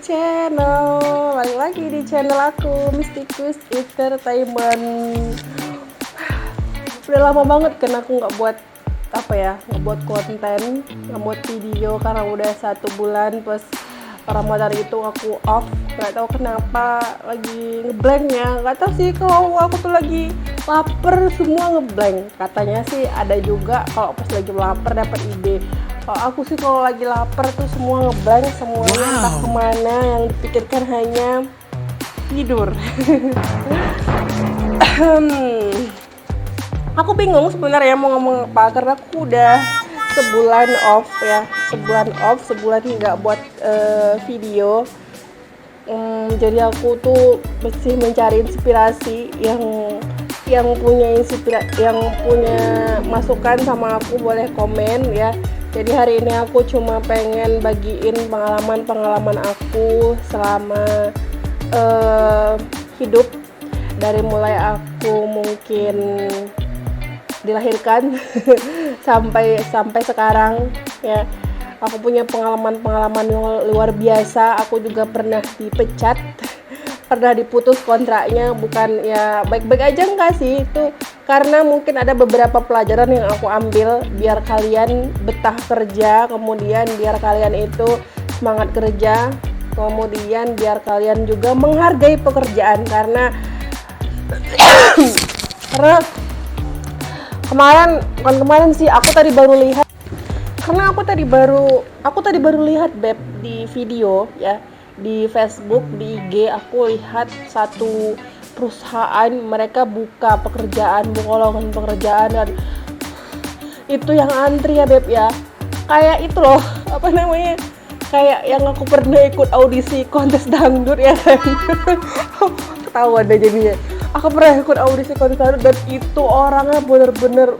channel. Balik lagi di channel aku, Mystikus Entertainment. Udah lama banget kan aku nggak buat konten, nggak buat video karena udah 1 bulan pas Ramadan itu aku off. Nggak tahu kenapa, lagi ngeblank ya. Nggak tahu sih, kalau aku tuh lagi lapar semua ngeblank. Katanya sih ada juga kalau pas lagi lapar dapat ide. Kalau aku sih kalau lagi lapar tuh semua ngeblank, semuanya entah kemana, yang dipikirkan hanya tidur. Aku bingung sebenarnya mau ngomong apa karena aku udah sebulan off ya, sebulan nggak buat video. Jadi aku tuh mesti mencari inspirasi yang punya masukan sama aku, boleh komen ya. Jadi hari ini aku cuma pengen bagiin pengalaman aku selama hidup, dari mulai aku mungkin dilahirkan sampai sekarang ya. Aku punya pengalaman yang luar biasa. Aku juga pernah dipecat, pernah diputus kontraknya, bukan ya baik-baik aja enggak sih, itu karena mungkin ada beberapa pelajaran yang aku ambil biar kalian betah kerja, kemudian biar kalian itu semangat kerja, kemudian biar kalian juga menghargai pekerjaan. Karena kemarin sih aku tadi baru lihat Beb di video ya, di Facebook, di IG aku lihat satu perusahaan mereka buka lowongan pekerjaan, dan itu yang antri ya Beb ya, kayak itu loh, apa namanya, kayak yang aku pernah ikut audisi kontes dangdut ya kan. Ketahuan deh jadinya. Aku pernah ikut audisi kontes dangdut dan itu orangnya bener-bener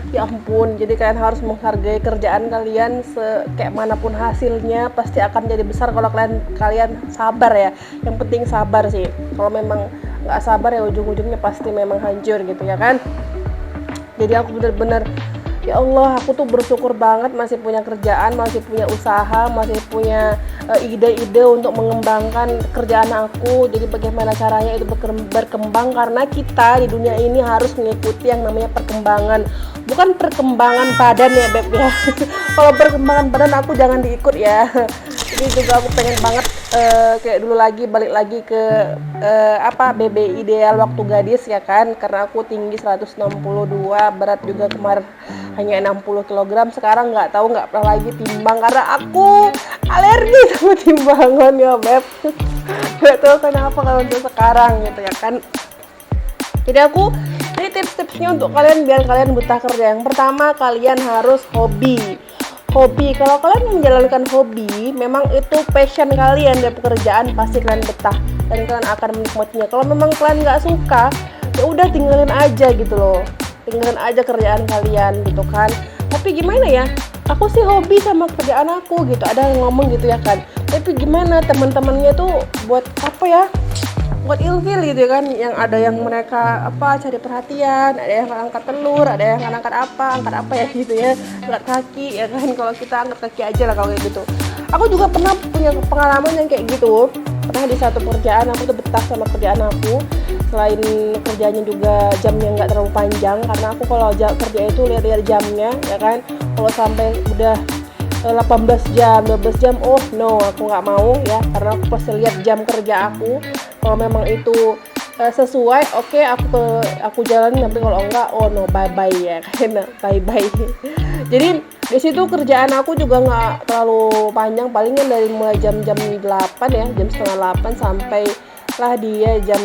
ya ampun. Jadi kalian harus menghargai kerjaan kalian, kayak manapun hasilnya pasti akan jadi besar kalau kalian sabar ya. Yang penting sabar sih. Kalau memang nggak sabar ya ujung-ujungnya pasti memang hancur gitu ya kan. Jadi aku bener-bener, ya Allah, aku tuh bersyukur banget masih punya kerjaan, masih punya usaha, masih punya ide-ide untuk mengembangkan kerjaan aku. Jadi bagaimana caranya itu berkembang, karena kita di dunia ini harus mengikuti yang namanya perkembangan, bukan perkembangan badan ya Beb ya. Kalau perkembangan badan aku jangan diikut ya. Jadi juga aku pengen banget kayak dulu lagi, balik lagi ke BB ideal waktu gadis ya kan, karena aku tinggi 162, berat juga kemarin hanya 60 kg. Sekarang nggak pernah lagi timbang karena aku alergi sama timbangan ya Beb. Nggak tahu kenapa kalau untuk sekarang gitu ya kan. Jadi tips-tipsnya untuk kalian biar kalian betah kerja. Yang pertama, kalian harus hobi. Kalau kalian menjalankan hobi, memang itu passion kalian dan pekerjaan, pasti kalian betah dan kalian akan menikmatinya. Kalau memang kalian nggak suka, ya udah tinggalin aja gitu loh, tinggalin aja kerjaan kalian gitu kan. Tapi gimana ya, aku sih hobi sama kerjaan aku gitu, ada yang ngomong gitu ya kan. Tapi gimana teman-temannya tuh buat apa ya, buat ilfil gitu kan, yang ada yang mereka cari perhatian, ada yang angkat telur, ada yang angkat apa ya gitu ya, angkat kaki ya kan. Kalau kita angkat kaki aja lah kalau gitu. Aku juga pernah punya pengalaman yang kayak gitu. Pernah di satu kerjaan aku tuh betah sama kerjaan aku. Selain kerjanya juga jamnya nggak terlalu panjang, karena aku kalau kerja itu lihat jamnya ya kan. Kalau sampai udah 18 jam, 12 jam, oh no, aku nggak mau ya, karena aku pasti lihat jam kerja aku. Kalau memang itu sesuai, oke, aku jalanin. Tapi kalau enggak, oh no, bye bye ya kan, bye bye. Jadi di situ kerjaan aku juga nggak terlalu panjang, palingan dari mulai jam 8 ya, jam setengah 8 sampai lah dia jam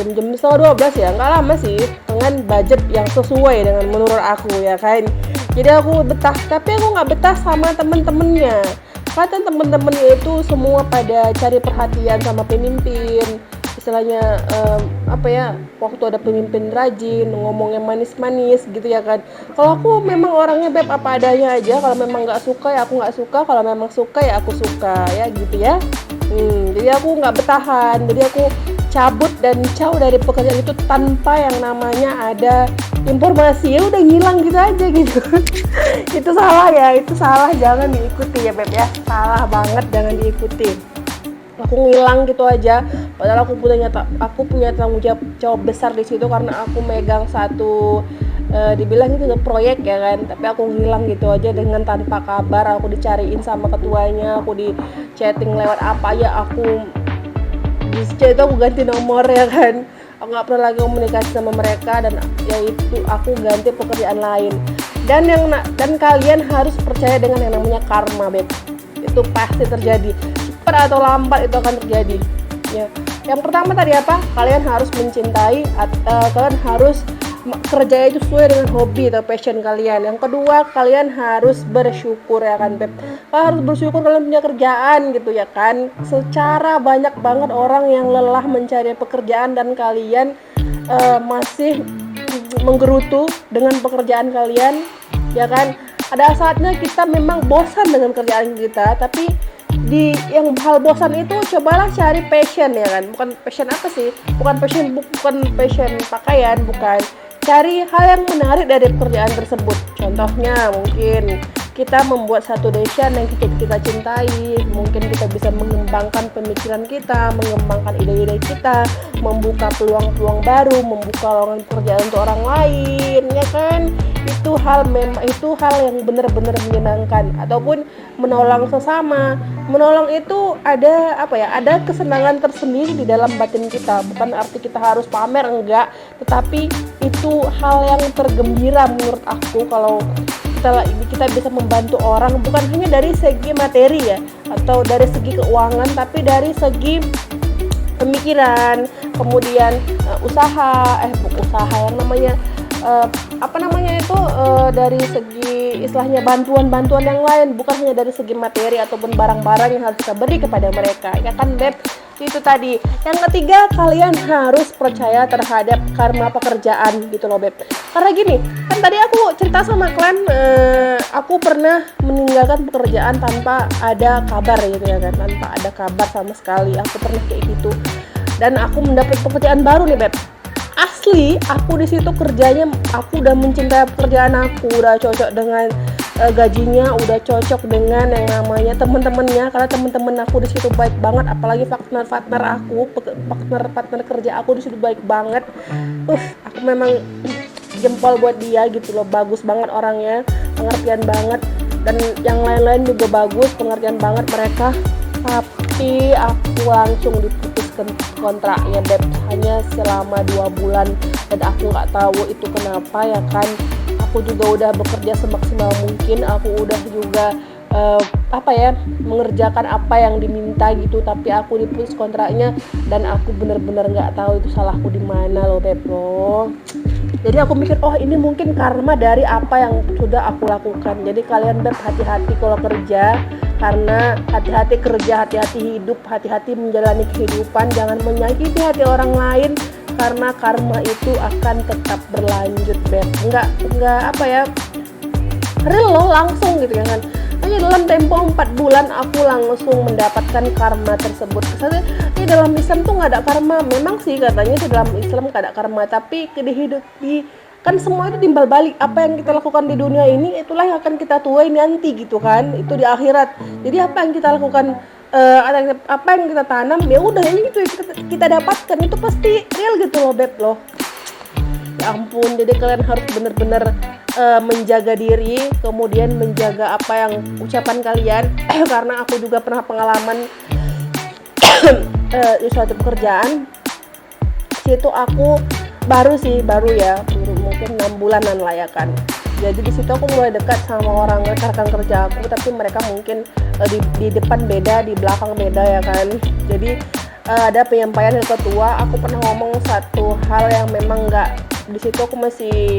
setengah 12 ya, nggak lama sih, dengan budget yang sesuai dengan menurut aku ya kan. Jadi aku betah, tapi aku nggak betah sama temen-temennya. Karena temen-temennya itu semua pada cari perhatian sama pemimpin, istilahnya waktu ada pemimpin rajin ngomongnya manis-manis gitu ya kan. Kalau aku memang orangnya Beb apa adanya aja. Kalau memang nggak suka ya aku nggak suka, kalau memang suka ya aku suka ya gitu ya. Jadi aku nggak betahan, jadi aku cabut dan jauh dari pekerjaan itu tanpa yang namanya ada informasi udah ngilang gitu aja gitu. Itu salah ya, itu salah, jangan diikuti ya Beb ya, salah banget, jangan diikuti. Aku ngilang gitu aja, padahal aku punya tanggung jawab besar di situ karena aku megang satu dibilang itu proyek ya kan, tapi aku ngilang gitu aja dengan tanpa kabar. Aku dicariin sama ketuanya, aku di chatting lewat apa ya, aku di chat itu aku ganti nomor ya kan, aku nggak pernah lagi komunikasi sama mereka, dan yaitu aku ganti pekerjaan lain. Dan kalian harus percaya dengan yang namanya karma Beb, itu pasti terjadi, cepat atau lambat itu akan terjadi ya. Yang pertama tadi apa, kalian harus mencintai, kalian harus kerja itu sesuai dengan hobi atau passion kalian. Yang kedua, kalian harus bersyukur ya kan Beb, kalian harus bersyukur kalian punya kerjaan gitu ya kan. Secara banyak banget orang yang lelah mencari pekerjaan dan kalian masih menggerutu dengan pekerjaan kalian ya kan. Ada saatnya kita memang bosan dengan kerjaan kita, tapi di yang hal bosan itu cobalah cari passion ya kan. Bukan passion apa sih, bukan passion pakaian, bukan. Cari hal yang menarik dari pekerjaan tersebut. Contohnya mungkin kita membuat satu desain yang kita cintai, mungkin kita bisa mengembangkan pemikiran kita, mengembangkan ide-ide kita, membuka peluang-peluang baru, membuka lowongan pekerjaan untuk orang lain ya kan. Itu hal yang benar-benar menyenangkan. Ataupun menolong sesama. Menolong itu ada ada kesenangan tersendiri di dalam batin kita. Bukan arti kita harus pamer, enggak, tetapi itu hal yang tergembira menurut aku kalau kita bisa membantu orang, bukan hanya dari segi materi ya, atau dari segi keuangan, tapi dari segi pemikiran, kemudian usaha yang namanya dari segi istilahnya bantuan yang lain, bukan hanya dari segi materi ataupun barang-barang yang harus kita beri kepada mereka ya kan Beb. Itu tadi. Yang ketiga, kalian harus percaya terhadap karma pekerjaan gitu loh Beb. Karena gini, kan tadi aku cerita sama kalian, aku pernah meninggalkan pekerjaan tanpa ada kabar gitu ya kan, tanpa ada kabar sama sekali. Aku pernah kayak gitu, dan aku mendapat pekerjaan baru nih Beb. Asli, aku di situ kerjanya, aku udah mencintai pekerjaan aku, udah cocok dengan gajinya, udah cocok dengan yang namanya teman-temannya, karena teman-teman aku di situ baik banget, apalagi partner kerja aku di situ baik banget. Aku memang jempol buat dia gitu loh, bagus banget orangnya, pengertian banget, dan yang lain-lain juga bagus, pengertian banget mereka. Tapi aku langsung diputuskan kontraknya Beb, hanya selama 2 bulan, dan aku nggak tahu itu kenapa ya kan. Aku juga udah bekerja semaksimal mungkin, aku udah juga mengerjakan apa yang diminta gitu, tapi aku diputus kontraknya, dan aku bener-bener nggak tahu itu salahku di mana loh Beb loh. Jadi aku mikir, ini mungkin karma dari apa yang sudah aku lakukan. Jadi kalian Beb, hati-hati kalau kerja, karena hati-hati kerja, hati-hati hidup, hati-hati menjalani kehidupan, jangan menyakiti hati orang lain, karena karma itu akan tetap berlanjut Beb. Enggak real loh, langsung gitu ya kan. Hanya dalam tempo 4 bulan aku langsung mendapatkan karma tersebut. Kesannya dalam Islam tuh nggak ada karma. Memang sih katanya dalam Islam nggak ada karma, tapi kan semua itu timbal balik. Apa yang kita lakukan di dunia ini, itulah yang akan kita tuai nanti gitu kan. Itu di akhirat. Jadi apa yang kita lakukan, apa yang kita tanam, ya udah ini itu yang kita dapatkan, itu pasti real gitu loh Beb loh. Ya ampun, jadi kalian harus bener-bener menjaga diri, kemudian menjaga apa yang ucapan kalian. Karena aku juga pernah pengalaman di suatu pekerjaan, situ aku baru mungkin 6 bulanan lah ya kan. Jadi di situ aku mulai dekat sama orang rekan kerja aku, tapi mereka mungkin di depan beda, di belakang beda ya kan. Jadi ada penyampaian dari ketua, aku pernah ngomong satu hal yang memang nggak, di situ aku masih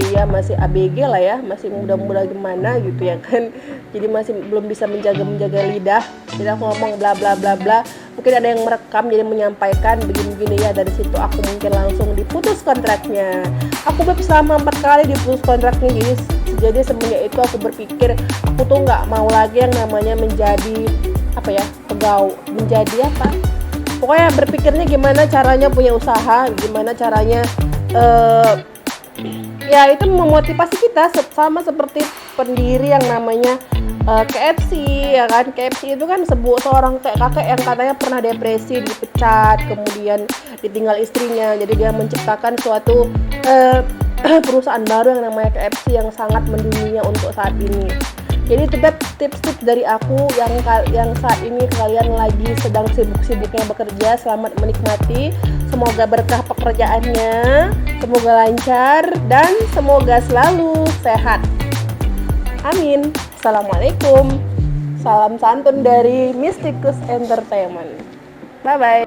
ABG lah ya, masih muda-muda gimana gitu ya kan. Jadi masih belum bisa menjaga lidah. Jadi aku ngomong bla bla bla bla. Mungkin ada yang merekam, jadi menyampaikan begini-begini ya. Dari situ aku mungkin langsung diputus kontraknya. Aku selama 4 kali diputus kontraknya. Jadi semenjak itu aku berpikir, aku tuh nggak mau lagi yang namanya menjadi pokoknya berpikirnya gimana caranya punya usaha, gimana caranya ya itu memotivasi kita sama seperti pendiri yang namanya KFC ya kan. KFC itu kan seorang kayak kakek yang katanya pernah depresi, dipecat, kemudian ditinggal istrinya, jadi dia menciptakan suatu perusahaan baru yang namanya KFC yang sangat mendunia untuk saat ini. Jadi itu tips-tips dari aku yang saat ini kalian lagi sedang sibuk-sibuknya bekerja. Selamat menikmati, semoga berkah pekerjaannya, semoga lancar, dan semoga selalu sehat. Amin. Assalamualaikum. Salam santun dari Mystikus Entertainment. Bye-bye.